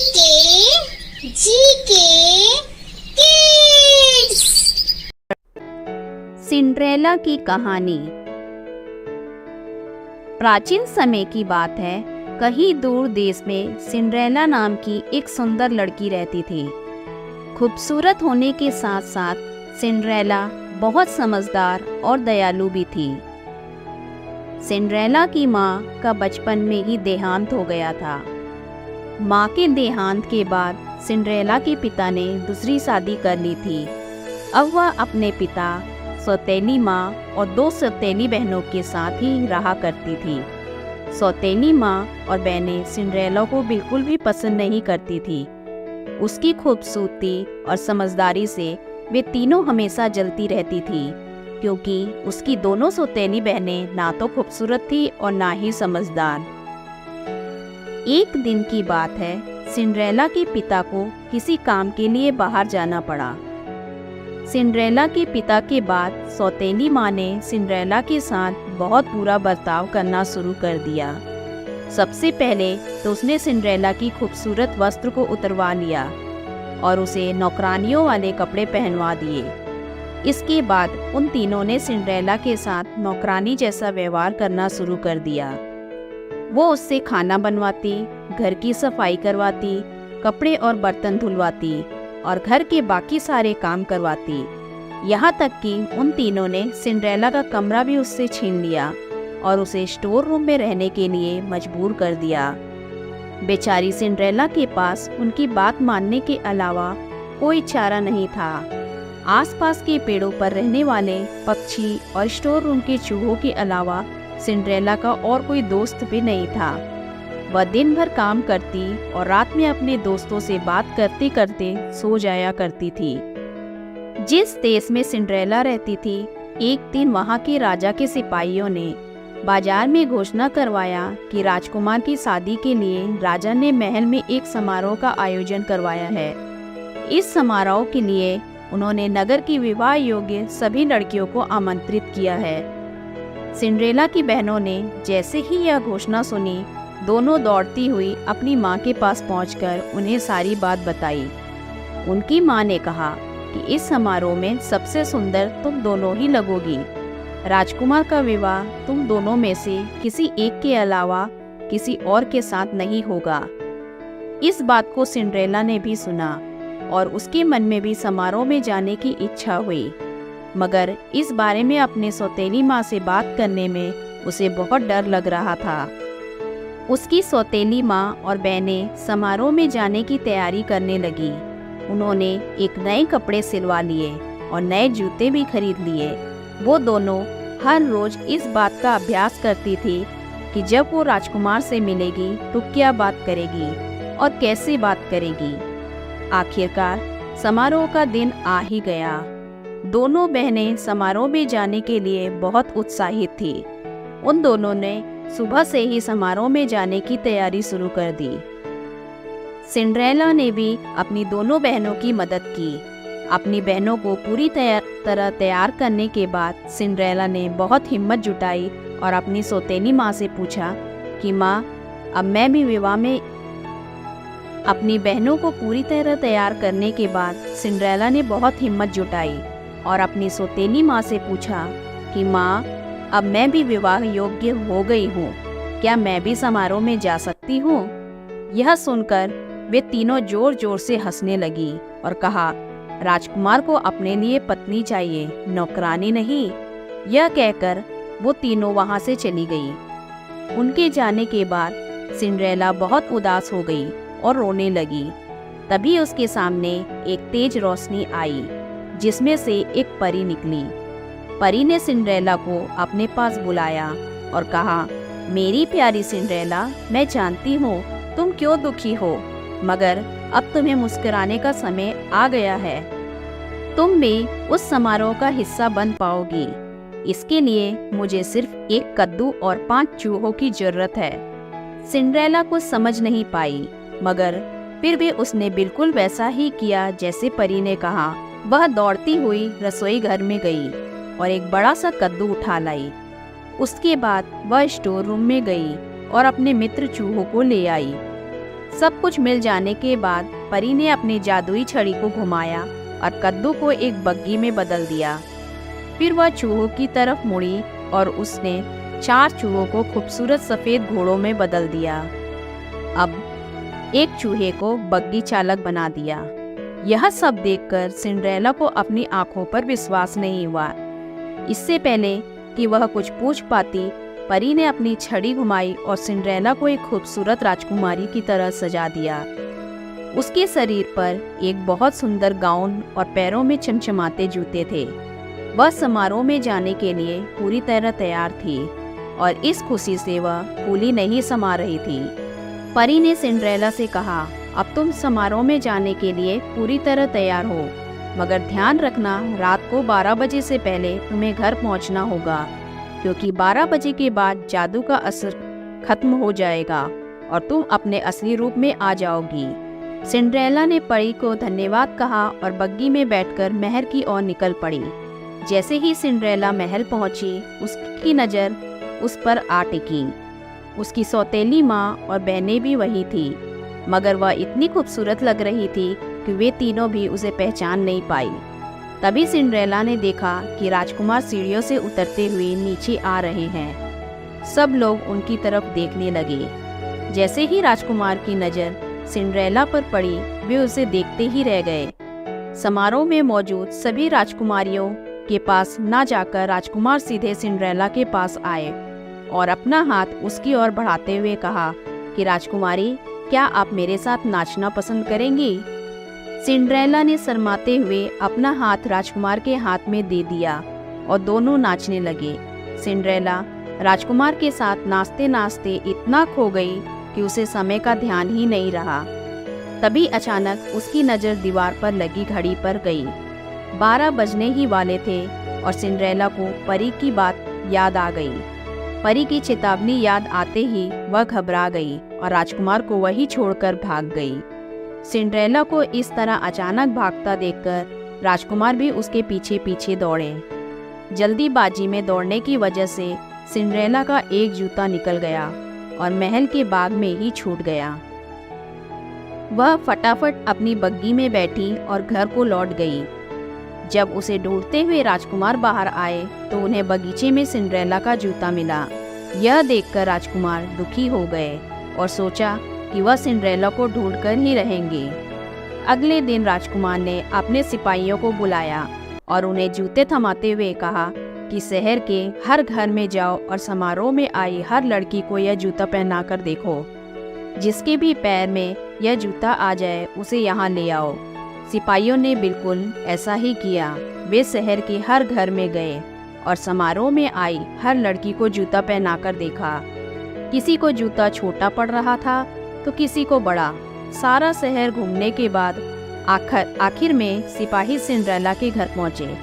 GK kids. Cinderella की कहानी। प्राचीन समय की बात है। कहीं दूर देश में सिंड्रेला नाम की एक सुंदर लड़की रहती थी। खूबसूरत होने के साथ साथ सिंड्रेला बहुत समझदार और दयालु भी थी। सिंड्रेला की माँ का बचपन में ही देहांत हो गया था। माँ के देहांत के बाद सिंड्रेला के पिता ने दूसरी शादी कर ली थी। अब वह अपने पिता, सौतेली माँ और 2 सौतेली बहनों के साथ ही रहा करती थी। सौतेली माँ और बहनें सिंड्रेला को बिल्कुल भी पसंद नहीं करती थी। उसकी खूबसूरती और समझदारी से वे तीनों हमेशा जलती रहती थी, क्योंकि उसकी दोनों सौतेली बहनें ना तो खूबसूरत थी और ना ही समझदार। एक दिन की बात है, सिंड्रेला के पिता को किसी काम के लिए बाहर जाना पड़ा। सिंड्रेला के पिता के बाद सौतेली माँ ने सिंड्रेला के साथ बहुत बुरा बर्ताव करना शुरू कर दिया। सबसे पहले तो उसने सिंड्रेला की खूबसूरत वस्त्र को उतरवा लिया और उसे नौकरानियों वाले कपड़े पहनवा दिए। इसके बाद उन तीनों ने सिंड्रेला के साथ नौकरानी जैसा व्यवहार करना शुरू कर दिया। वो उससे खाना बनवाती, घर की सफाई करवाती, कपड़े और बर्तन धुलवाती और घर के बाकी सारे काम करवाती। यहाँ तक कि उन तीनों ने सिंड्रेला का कमरा भी उससे छीन लिया और उसे स्टोर रूम में रहने के लिए मजबूर कर दिया। बेचारी सिंड्रेला के पास उनकी बात मानने के अलावा कोई चारा नहीं था। आसपास के पेड़ों पर रहने वाले पक्षी और स्टोर रूम के चूहों के अलावा सिंड्रेला का और कोई दोस्त भी नहीं था। वह दिन भर काम करती और रात में अपने दोस्तों से बात करते करते सो जाया करती थी। जिस देश में सिंड्रेला रहती थी, एक दिन वहां के राजा के सिपाहियों ने बाजार में घोषणा करवाया कि राजकुमार की शादी के लिए राजा ने महल में एक समारोह का आयोजन करवाया है। इस समारोह के लिए उन्होंने नगर की विवाह योग्य सभी लड़कियों को आमंत्रित किया है। सिंड्रेला की बहनों ने जैसे ही यह घोषणा सुनी, दोनों दौड़ती हुई अपनी माँ के पास पहुंचकर उन्हें सारी बात बताई। उनकी माँ ने कहा कि इस समारोह में सबसे सुंदर तुम दोनों ही लगोगी। राजकुमार का विवाह तुम दोनों में से किसी एक के अलावा किसी और के साथ नहीं होगा। इस बात को सिंड्रेला ने भी सुना और उसके मन में भी समारोह में जाने की इच्छा हुई, मगर इस बारे में अपने सौतेली माँ से बात करने में उसे बहुत डर लग रहा था। उसकी सौतेली माँ और बहनें समारोह में जाने की तैयारी करने लगी। उन्होंने एक नए कपड़े सिलवा लिए और नए जूते भी खरीद लिए। वो दोनों हर रोज इस बात का अभ्यास करती थी कि जब वो राजकुमार से मिलेगी तो क्या बात करेगी और कैसे बात करेगी। आखिरकार समारोह का दिन आ ही गया। दोनों बहनें समारोह में जाने के लिए बहुत उत्साहित थी। उन दोनों ने सुबह से ही समारोह में जाने की तैयारी शुरू कर दी। सिंड्रेला ने भी अपनी दोनों बहनों की मदद की। अपनी बहनों को पूरी तरह तैयार करने के बाद सिंड्रेला ने बहुत हिम्मत जुटाई और अपनी सौतेली माँ से पूछा कि माँ, अब मैं भी विवाह में। अपनी बहनों को पूरी तरह तैयार करने के बाद सिंड्रेला ने बहुत हिम्मत जुटाई और अपनी सौतेली माँ से पूछा कि माँ, अब मैं भी विवाह योग्य हो गई हूँ, क्या मैं भी समारोह में जा सकती हूँ? यह सुनकर वे तीनों जोर जोर से हंसने लगी और कहा, राजकुमार को अपने लिए पत्नी चाहिए, नौकरानी नहीं। यह कहकर वो तीनों वहाँ से चली गई। उनके जाने के बाद सिंड्रेला बहुत उदास हो गई और रोने लगी। तभी उसके सामने एक तेज रोशनी आई, जिसमें से एक परी निकली। परी ने सिंड्रेला को अपने पास बुलाया और कहा, मेरी प्यारी सिंड्रेला, मैं जानती हूँ तुम क्यों दुखी हो, मगर अब तुम्हें मुस्कुराने का समय आ गया है। तुम भी उस समारोह का हिस्सा बन पाओगी। इसके लिए मुझे सिर्फ एक कद्दू और 5 चूहों की जरूरत है। सिंड्रेला कुछ समझ नहीं पाई, मगर फिर भी उसने बिल्कुल वैसा ही किया जैसे परी ने कहा। वह दौड़ती हुई रसोई घर में गई और एक बड़ा सा कद्दू उठा लाई। उसके बाद वह स्टोर रूम में गई और अपने मित्र चूहों को ले आई। सब कुछ मिल जाने के बाद परी ने अपनी जादुई छड़ी को घुमाया और कद्दू को एक बग्गी में बदल दिया। फिर वह चूहों की तरफ मुड़ी और उसने 4 चूहों को खूबसूरत सफेद घोड़ों में बदल दिया। अब एक चूहे को बग्गी चालक बना दिया। यह सब देखकर सिंड्रेला को अपनी आंखों पर विश्वास नहीं हुआ। इससे पहले कि वह कुछ पूछ पाती, परी ने अपनी छड़ी घुमाई और सिंड्रेला को एक खूबसूरत राजकुमारी की तरह सजा दिया। उसके शरीर पर एक बहुत सुंदर गाउन और पैरों में चमचमाते जूते थे। वह समारोह में जाने के लिए पूरी तरह तैयार थी और इस खुशी से वह फूली नहीं समा रही थी। परी ने सिंड्रेला से कहा, अब तुम समारोह में जाने के लिए पूरी तरह तैयार हो, मगर ध्यान रखना रात को 12 बजे से पहले तुम्हें घर पहुंचना होगा, क्योंकि 12 बजे के बाद जादू का असर खत्म हो जाएगा और तुम अपने असली रूप में आ जाओगी। सिंड्रेला ने परी को धन्यवाद कहा और बग्गी में बैठकर महल की ओर निकल पड़ी। जैसे ही सिंड्रेला महल पहुंची, उसकी नज़र उस पर आ टिकी। उसकी सौतेली माँ और बहनें भी वही थी, मगर वह इतनी खूबसूरत लग रही थी कि वे तीनों भी उसे पहचान नहीं पाई। तभी सिंड्रेला ने देखा कि राजकुमार सीढ़ियों से उतरते हुए नीचे आ रहे हैं। सब लोग उनकी तरफ देखने लगे। जैसे ही राजकुमार की नज़र सिंड्रेला पर पड़ी, वे उसे देखते ही रह गए। समारोह में मौजूद सभी राजकुमारियों के पास न जाकर राजकुमार सीधे सिंड्रेला के पास आए और अपना हाथ उसकी ओर बढ़ाते हुए कहा कि राजकुमारी, क्या आप मेरे साथ नाचना पसंद करेंगी? सिंड्रेला ने शर्माते हुए अपना हाथ राजकुमार के हाथ में दे दिया और दोनों नाचने लगे। सिंड्रेला राजकुमार के साथ नाचते नाचते इतना खो गई कि उसे समय का ध्यान ही नहीं रहा। तभी अचानक उसकी नज़र दीवार पर लगी घड़ी पर गई। 12 बजने ही वाले थे और सिंड्रेला को परी की बात याद आ गई। परी की चेतावनी याद आते ही वह घबरा गई और राजकुमार को वही छोड़कर भाग गई। सिंड्रेला को इस तरह अचानक भागता देखकर राजकुमार भी उसके पीछे पीछे दौड़े। जल्दीबाजी में दौड़ने की वजह से सिंड्रेला का एक जूता निकल गया और महल के बाग में ही छूट गया। वह फटाफट अपनी बग्गी में बैठी और घर को लौट गई। जब उसे ढूंढते हुए राजकुमार बाहर आए तो उन्हें बगीचे में सिंड्रेला का जूता मिला। यह देखकर राजकुमार दुखी हो गए और सोचा कि वह सिंड्रेला को ढूंढकर ही रहेंगे। अगले दिन राजकुमार ने अपने सिपाहियों को बुलाया और उन्हें जूते थमाते हुए कहा कि शहर के हर घर में जाओ और समारोह में आई हर लड़की को यह जूता पहनाकर देखो। जिसके भी पैर में यह जूता आ जाए उसे यहाँ ले आओ। सिपाहियों ने बिल्कुल ऐसा ही किया। वे शहर के हर घर में गए और समारोह में आई हर लड़की को जूता पहनाकर देखा। किसी को जूता छोटा पड़ रहा था तो किसी को बड़ा। सारा शहर घूमने के बाद आखिर में सिपाही सिंड्रेला के घर पहुंचे।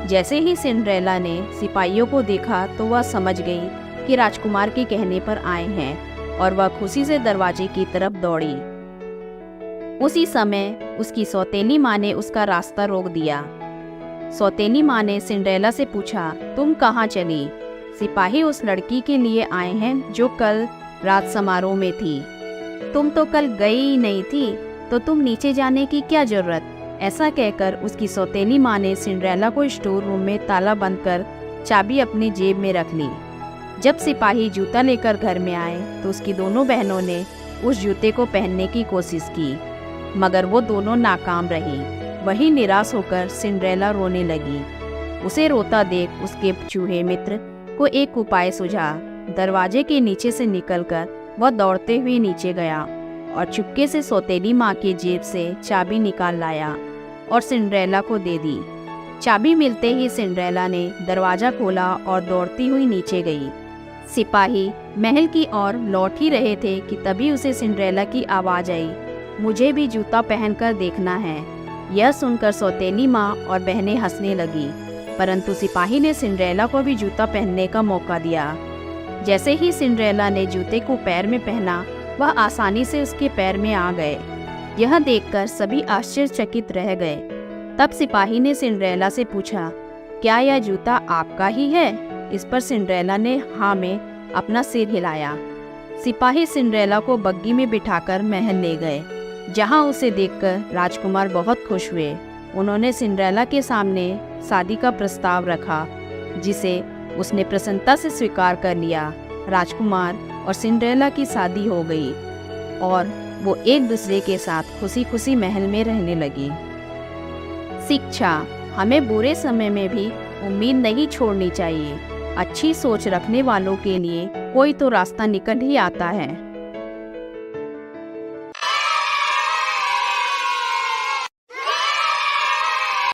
जैसे ही सिंड्रेला ने सिपाहियों को देखा तो वह समझ गई कि राजकुमार के कहने पर आए हैं और वह खुशी से दरवाजे की तरफ दौड़ी। उसी समय उसकी सौतेली माँ ने उसका रास्ता रोक दिया। सौतेली माँ ने सिंड्रेला से पूछा, तुम कहाँ चली? सिपाही उस लड़की के लिए आए हैं जो कल रात समारोह में थी। तुम तो कल गई ही नहीं थी, तो तुम नीचे जाने की क्या जरूरत? ऐसा कहकर उसकी सौतेली माँ ने सिंड्रेला को स्टोर रूम में ताला बंद कर चाबी अपनी जेब में रख ली। जब सिपाही जूता लेकर घर में आए तो उसकी दोनों बहनों ने उस जूते को पहनने की कोशिश की, मगर वो दोनों नाकाम रही। वही निराश होकर सिंड्रेला रोने लगी। उसे रोता देख उसके चूहे मित्र को एक उपाय सूझा। दरवाजे के नीचे से निकलकर वह दौड़ते हुए नीचे गया और चुपके से सौतेली माँ की जेब से चाबी निकाल लाया और सिंड्रेला को दे दी। चाबी मिलते ही सिंड्रेला ने दरवाजा खोला और दौड़ती हुई नीचे गई। सिपाही महल की ओर लौट ही रहे थे कि तभी उसे सिंड्रेला की आवाज़ आई, मुझे भी जूता पहनकर देखना है। यह सुनकर सौतेली माँ और बहनें हंसने लगी, परंतु सिपाही ने सिंड्रेला को भी जूता पहनने का मौका दिया। जैसे ही सिंड्रेला ने जूते को पैर में पहना, वह आसानी से उसके पैर में आ गए। यह देखकर सभी आश्चर्यचकित रह गए। तब सिपाही ने सिंड्रेला से पूछा, क्या यह जूता आपका ही है? इस पर सिंड्रेला ने हाँ में अपना सिर हिलाया। सिपाही सिंड्रेला को बग्गी में बिठाकर महल ले गए, जहां उसे देखकर राजकुमार बहुत खुश हुए। उन्होंने सिंड्रेला के सामने शादी का प्रस्ताव रखा, जिसे उसने प्रसन्नता से स्वीकार कर लिया। राजकुमार और सिंड्रेला की शादी हो गई और वो एक दूसरे के साथ खुशी खुशी महल में रहने लगी। शिक्षा, हमें बुरे समय में भी उम्मीद नहीं छोड़नी चाहिए। अच्छी सोच रखने वालों के लिए कोई तो रास्ता निकल ही आता है।